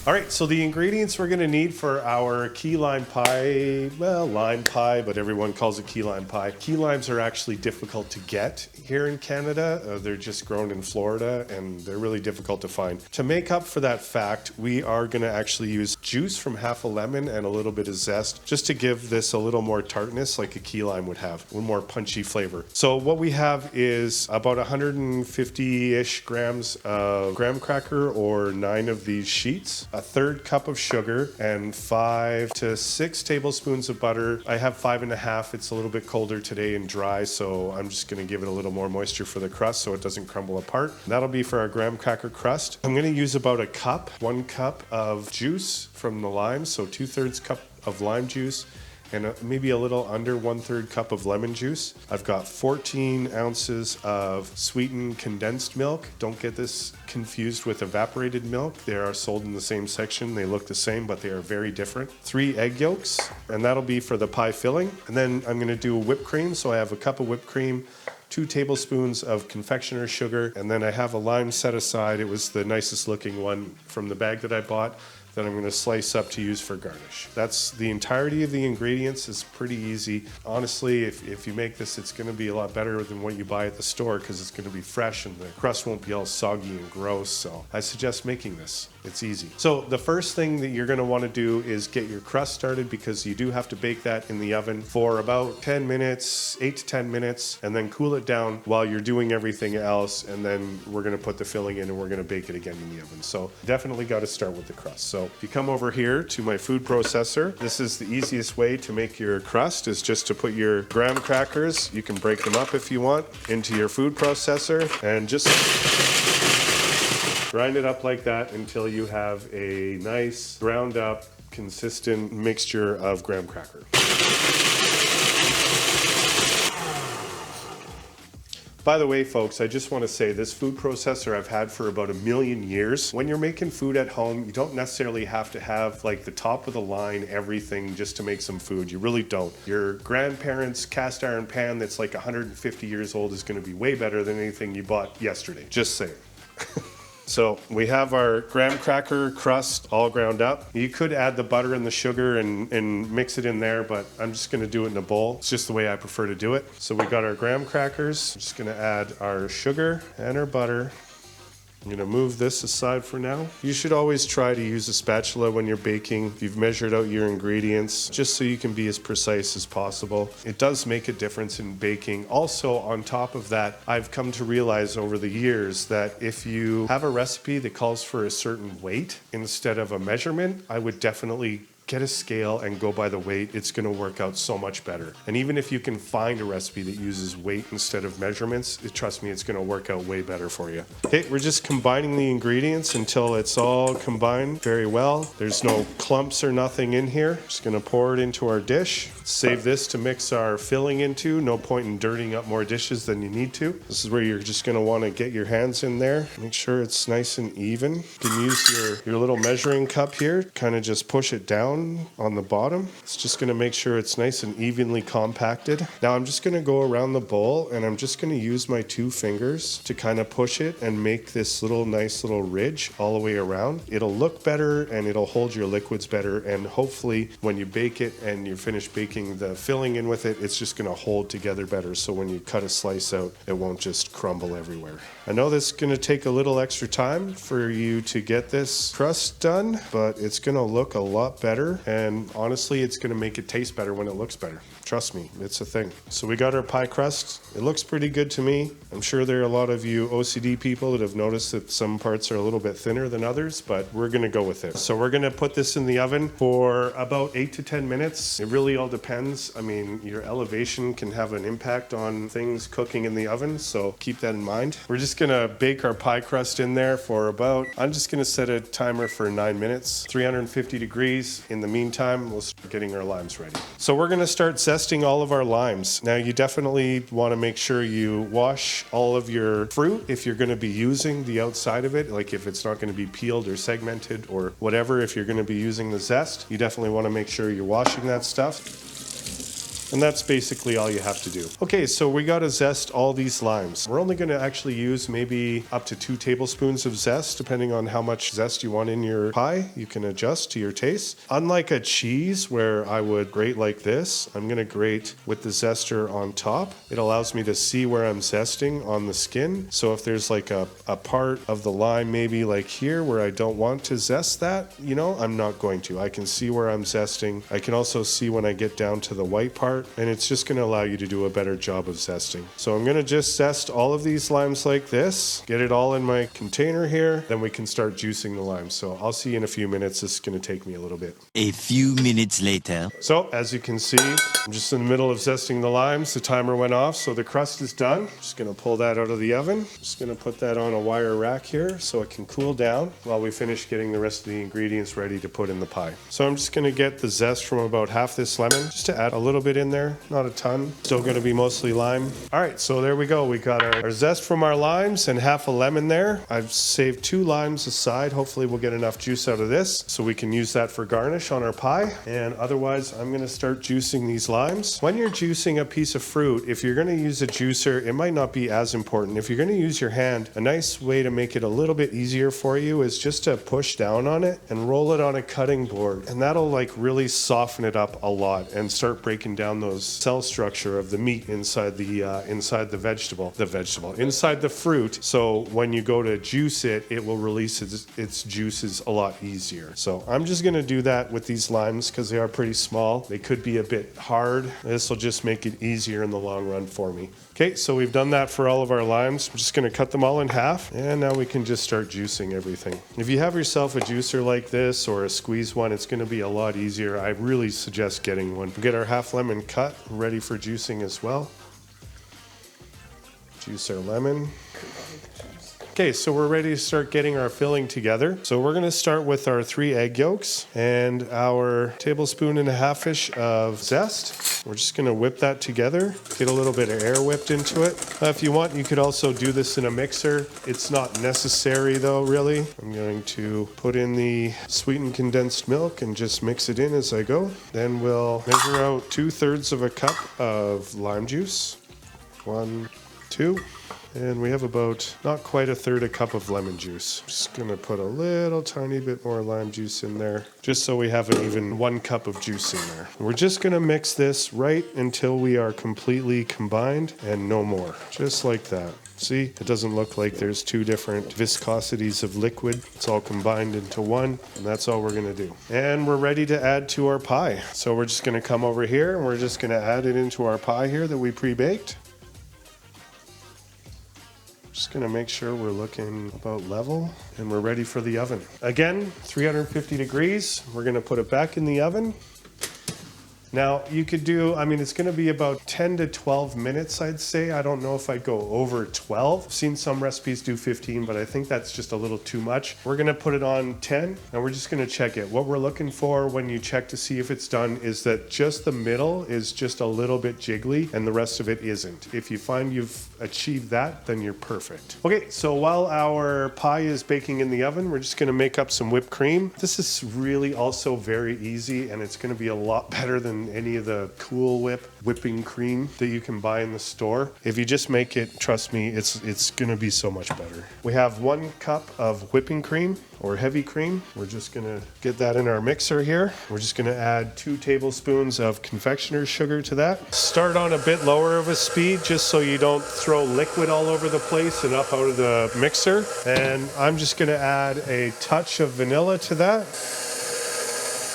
All right, so the ingredients we're gonna need for our key lime pie, well, lime pie, but everyone calls it key lime pie. Key limes are actually difficult to get here in Canada. They're just grown in Florida and they're really difficult to find. To make up for that fact, we are gonna actually use juice from half a lemon and a little bit of zest just to give this a little more tartness like a key lime would have, a little more punchy flavor. So what we have is about 150-ish grams of graham cracker or 9 of these sheets, a third cup of sugar, and 5 to 6 tablespoons of butter. I have 5.5. It's a little bit colder today and dry, so I'm just gonna give it a little more moisture for the crust so it doesn't crumble apart. That'll be for our graham cracker crust. I'm gonna use about a cup, 1 cup of juice from the limes, so 2/3 cup of lime juice, and maybe a little under 1/3 cup of lemon juice. I've got 14 ounces of sweetened condensed milk. Don't get this confused with evaporated milk. They are sold in the same section. They look the same, but they are very different. 3 egg yolks, and that'll be for the pie filling. And then I'm gonna do whipped cream. So I have a cup of whipped cream, 2 tablespoons of confectioner's sugar, and then I have a lime set aside. It was the nicest looking one from the bag that I bought, that I'm gonna slice up to use for garnish. That's the entirety of the ingredients. It's pretty easy. Honestly, if you make this, it's gonna be a lot better than what you buy at the store because it's gonna be fresh and the crust won't be all soggy and gross. So I suggest making this. It's easy. So the first thing that you're gonna wanna do is get your crust started because you do have to bake that in the oven for about 10 minutes, 8 to 10 minutes, and then cool it down while you're doing everything else. And then we're gonna put the filling in and we're gonna bake it again in the oven. So definitely gotta start with the crust. So if you come over here to my food processor, this is the easiest way to make your crust is just to put your graham crackers, you can break them up if you want, into your food processor and just grind it up like that until you have a nice ground up consistent mixture of graham cracker. By the way, folks, I just want to say this food processor I've had for about 1,000,000 years. When you're making food at home, you don't necessarily have to have like the top of the line everything just to make some food. You really don't. Your grandparents' cast iron pan that's like 150 years old is going to be way better than anything you bought yesterday. Just saying. So we have our graham cracker crust all ground up. You could add the butter and the sugar and mix it in there, but I'm just gonna do it in a bowl. It's just the way I prefer to do it. So we got our graham crackers. I'm just gonna add our sugar and our butter. I'm gonna move this aside for now. You should always try to use a spatula when you're baking. If you've measured out your ingredients, just so you can be as precise as possible. It does make a difference in baking. Also, on top of that, I've come to realize over the years that if you have a recipe that calls for a certain weight instead of a measurement, I would definitely get a scale and go by the weight. It's gonna work out so much better. And even if you can find a recipe that uses weight instead of measurements, trust me, it's gonna work out way better for you. Okay, we're just combining the ingredients until it's all combined very well. There's no clumps or nothing in here. Just gonna pour it into our dish. Save this to mix our filling into. No point in dirtying up more dishes than you need to. This is where you're just gonna wanna get your hands in there. Make sure it's nice and even. You can use your little measuring cup here. Kind of just push it down on the bottom. It's just going to make sure it's nice and evenly compacted. Now I'm just going to go around the bowl and I'm just going to use my 2 fingers to kind of push it and make this nice little ridge all the way around. It'll look better and it'll hold your liquids better, and hopefully when you bake it and you finish baking the filling in with it, it's just going to hold together better, so when you cut a slice out, it won't just crumble everywhere. I know this is going to take a little extra time for you to get this crust done, but it's going to look a lot better. And honestly, it's going to make it taste better when it looks better. Trust me, it's a thing. So we got our pie crust. It looks pretty good to me. I'm sure there are a lot of you OCD people that have noticed that some parts are a little bit thinner than others, but we're going to go with it. So we're going to put this in the oven for about 8 to 10 minutes. It really all depends. I mean, your elevation can have an impact on things cooking in the oven, so keep that in mind. We're just going to bake our pie crust in there for about, I'm just going to set a timer for 9 minutes, 350 degrees. In the meantime, we'll start getting our limes ready. So we're going to start zesting all of our limes. Now you definitely want to make sure you wash all of your fruit if you're going to be using the outside of it, like if it's not going to be peeled or segmented or whatever. If you're going to be using the zest, you definitely want to make sure you're washing that stuff. And that's basically all you have to do. Okay, so we got to zest all these limes. We're only going to actually use maybe up to 2 tablespoons of zest, depending on how much zest you want in your pie. You can adjust to your taste. Unlike a cheese where I would grate like this, I'm going to grate with the zester on top. It allows me to see where I'm zesting on the skin. So if there's like a part of the lime maybe like here where I don't want to zest that, you know, I'm not going to. I can see where I'm zesting. I can also see when I get down to the white part, and it's just going to allow you to do a better job of zesting. So I'm going to just zest all of these limes like this, get it all in my container here, then we can start juicing the limes. So I'll see you in a few minutes. This is going to take me a little bit. A few minutes later. So as you can see, I'm just in the middle of zesting the limes. The timer went off, so the crust is done. Just going to pull that out of the oven. Just going to put that on a wire rack here so it can cool down while we finish getting the rest of the ingredients ready to put in the pie. So I'm just going to get the zest from about half this lemon, just to add a little bit in there, not a ton. Still going to be mostly lime. All right, so there we go. We got our zest from our limes and half a lemon there. I've saved 2 limes aside. Hopefully we'll get enough juice out of this so we can use that for garnish on our pie. And otherwise, I'm going to start juicing these limes. When you're juicing a piece of fruit, if you're going to use a juicer, it might not be as important. If you're going to use your hand, a nice way to make it a little bit easier for you is just to push down on it and roll it on a cutting board. And that'll like really soften it up a lot and start breaking down those cell structure of the meat inside the vegetable, inside the fruit. So when you go to juice it, it will release its juices a lot easier. So I'm just going to do that with these limes because they are pretty small. They could be a bit hard. This will just make it easier in the long run for me. Okay, so we've done that for all of our limes. I'm just going to cut them all in half, and now we can just start juicing everything. If you have yourself a juicer like this or a squeeze one, it's going to be a lot easier. I really suggest getting one. We'll get our half lemon cut, ready for juicing as well. Juice our lemon. Okay, so we're ready to start getting our filling together. So we're going to start with our 3 egg yolks and our 1.5 tablespoons of zest. We're just going to whip that together, get a little bit of air whipped into it. If you want, you could also do this in a mixer. It's not necessary though, really. I'm going to put in the sweetened condensed milk and just mix it in as I go. Then we'll measure out 2/3 of a cup of lime juice. 1, 2. And we have about not quite 1/3 a cup of lemon juice. Just going to put a little tiny bit more lime juice in there, just so we have an even 1 cup of juice in there. We're just going to mix this right until we are completely combined and no more. Just like that. See, it doesn't look like there's 2 different viscosities of liquid. It's all combined into one, and that's all we're going to do. And we're ready to add to our pie. So we're just going to come over here and we're just going to add it into our pie here that we pre-baked. Just going to make sure we're looking about level, and we're ready for the oven. Again, 350 degrees. We're going to put it back in the oven. Now, you could do, it's going to be about 10 to 12 minutes, I'd say. I don't know if I'd go over 12. I've seen some recipes do 15, but I think that's just a little too much. We're going to put it on 10, and we're just going to check it. What we're looking for when you check to see if it's done is that just the middle is just a little bit jiggly, and the rest of it isn't. If you find you've achieved that, then you're perfect. Okay, so while our pie is baking in the oven, we're just going to make up some whipped cream. This is really also very easy, and it's going to be a lot better than any of the Cool Whip whipping cream that you can buy in the store. If you just make it, trust me, it's going to be so much better. We have 1 cup of whipping cream or heavy cream. We're just going to get that in our mixer here. We're just going to add 2 tablespoons of confectioner's sugar to that. Start on a bit lower of a speed just so you don't throw liquid all over the place and up out of the mixer. And I'm just going to add a touch of vanilla to that.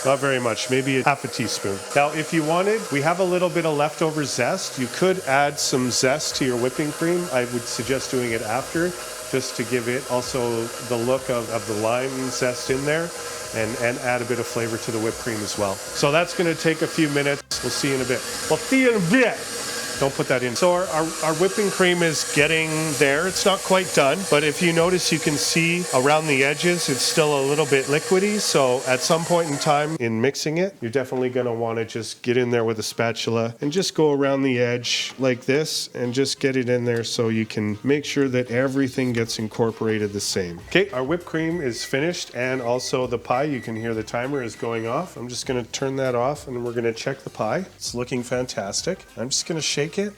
Not very much, maybe 1/2 teaspoon. Now, if you wanted, we have a little bit of leftover zest. You could add some zest to your whipping cream. I would suggest doing it after, just to give it also the look of the lime zest in there, and add a bit of flavor to the whipped cream as well. So that's going to take a few minutes. We'll see you in a bit. We'll see you in a bit. don't put that in. So our whipping cream is getting there. It's not quite done, but if you notice, you can see around the edges, it's still a little bit liquidy. So at some point in time in mixing it, you're definitely going to want to just get in there with a spatula and just go around the edge like this and just get it in there so you can make sure that everything gets incorporated the same. Okay, our whipped cream is finished, and also the pie, you can hear the timer is going off. I'm just going to turn that off and we're going to check the pie. It's looking fantastic. I'm just going to shake it.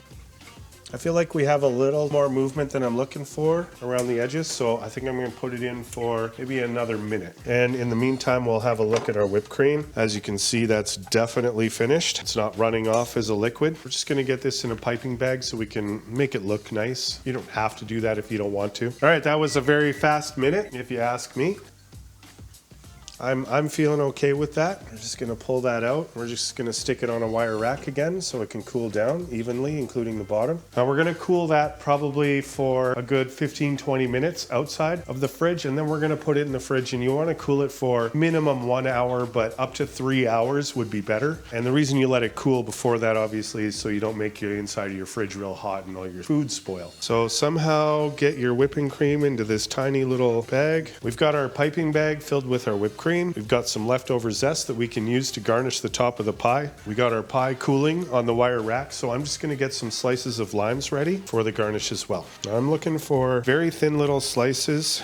I feel like we have a little more movement than I'm looking for around the edges, so I think I'm going to put it in for maybe another minute. And in the meantime, we'll have a look at our whipped cream. As you can see, that's definitely finished. It's not running off as a liquid. We're just going to get this in a piping bag so we can make it look nice. You don't have to do that if you don't want to. All right, that was a very fast minute, if you ask me. I'm feeling okay with that. We're just gonna pull that out. We're just gonna stick it on a wire rack again so it can cool down evenly, including the bottom. Now we're gonna cool that probably for a good 15-20 minutes outside of the fridge, and then we're gonna put it in the fridge, and you wanna cool it for minimum 1 hour, but up to 3 hours would be better. And the reason you let it cool before that, obviously, is so you don't make your inside of your fridge real hot and all your food spoil. So somehow get your whipping cream into this tiny little bag. We've got our piping bag filled with our whipped cream. We've got some leftover zest that we can use to garnish the top of the pie. We got our pie cooling on the wire rack, so I'm just going to get some slices of limes ready for the garnish as well. I'm looking for very thin little slices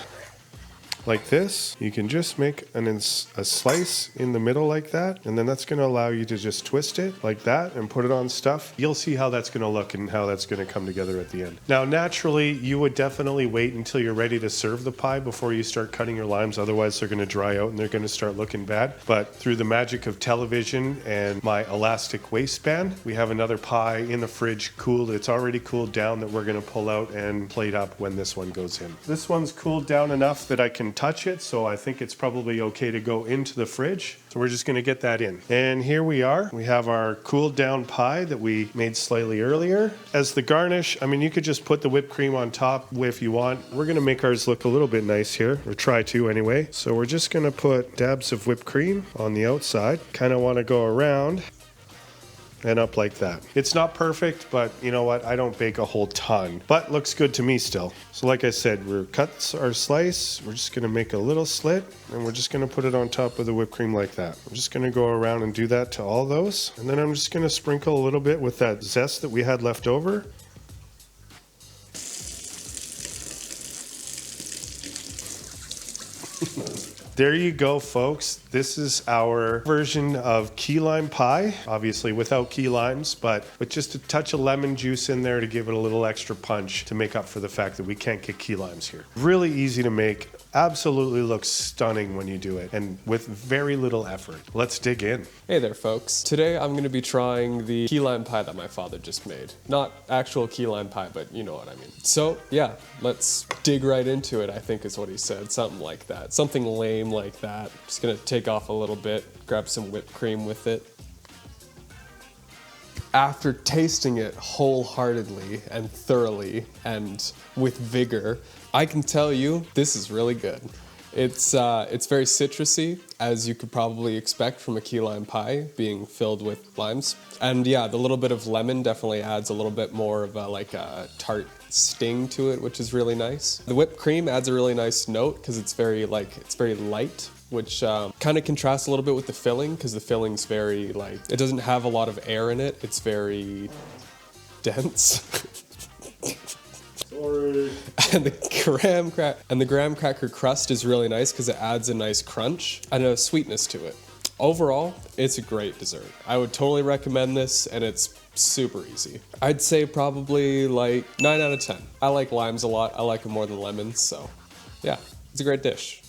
like this. You can just make a slice in the middle like that, and then that's going to allow you to just twist it like that and put it on stuff. You'll see how that's going to look and how that's going to come together at the end. Now, naturally, you would definitely wait until you're ready to serve the pie before you start cutting your limes. Otherwise, they're going to dry out and they're going to start looking bad. But through the magic of television and my elastic waistband, we have another pie in the fridge cooled. It's already cooled down that we're going to pull out and plate up when this one goes in. This one's cooled down enough that I can touch it, so I think it's probably okay to go into the fridge. So we're just going to get that in. And here we are. We have our cooled down pie that we made slightly earlier. As the garnish, I mean, you could just put the whipped cream on top if you want. We're going to make ours look a little bit nice here, or try to anyway. So we're just going to put dabs of whipped cream on the outside. Kind of want to go around and up like that. It's not perfect, but you know what? I don't bake a whole ton, but looks good to me still. So like I said, we're cut our slice. We're just gonna make a little slit, and we're just gonna put it on top of the whipped cream like that. I'm just gonna go around and do that to all those. And then I'm just gonna sprinkle a little bit with that zest that we had left over. There you go, folks. This is our version of key lime pie, obviously without key limes, but with just a touch of lemon juice in there to give it a little extra punch to make up for the fact that we can't get key limes here. Really easy to make, absolutely looks stunning when you do it, and with very little effort. Let's dig in. Hey there, folks. Today I'm going to be trying the key lime pie that my father just made. Not actual key lime pie, but you know what I mean. So yeah, let's dig right into it, I think is what he said. Something like that. Something lame like that. Just gonna take off a little bit, grab some whipped cream with it. After tasting it wholeheartedly and thoroughly and with vigor, I can tell you this is really good. It's very citrusy, as you could probably expect from a key lime pie being filled with limes. And yeah, the little bit of lemon definitely adds a little bit more of a tart sting to it, which is really nice. The whipped cream adds a really nice note because it's very light, which kind of contrasts a little bit with the filling, because the filling's very it doesn't have a lot of air in it. It's very dense. And the graham cracker crust is really nice because it adds a nice crunch and a sweetness to it. Overall, it's a great dessert. I would totally recommend this, and it's super easy. I'd say probably 9 out of 10. I like limes a lot. I like them more than lemons, so yeah, it's a great dish.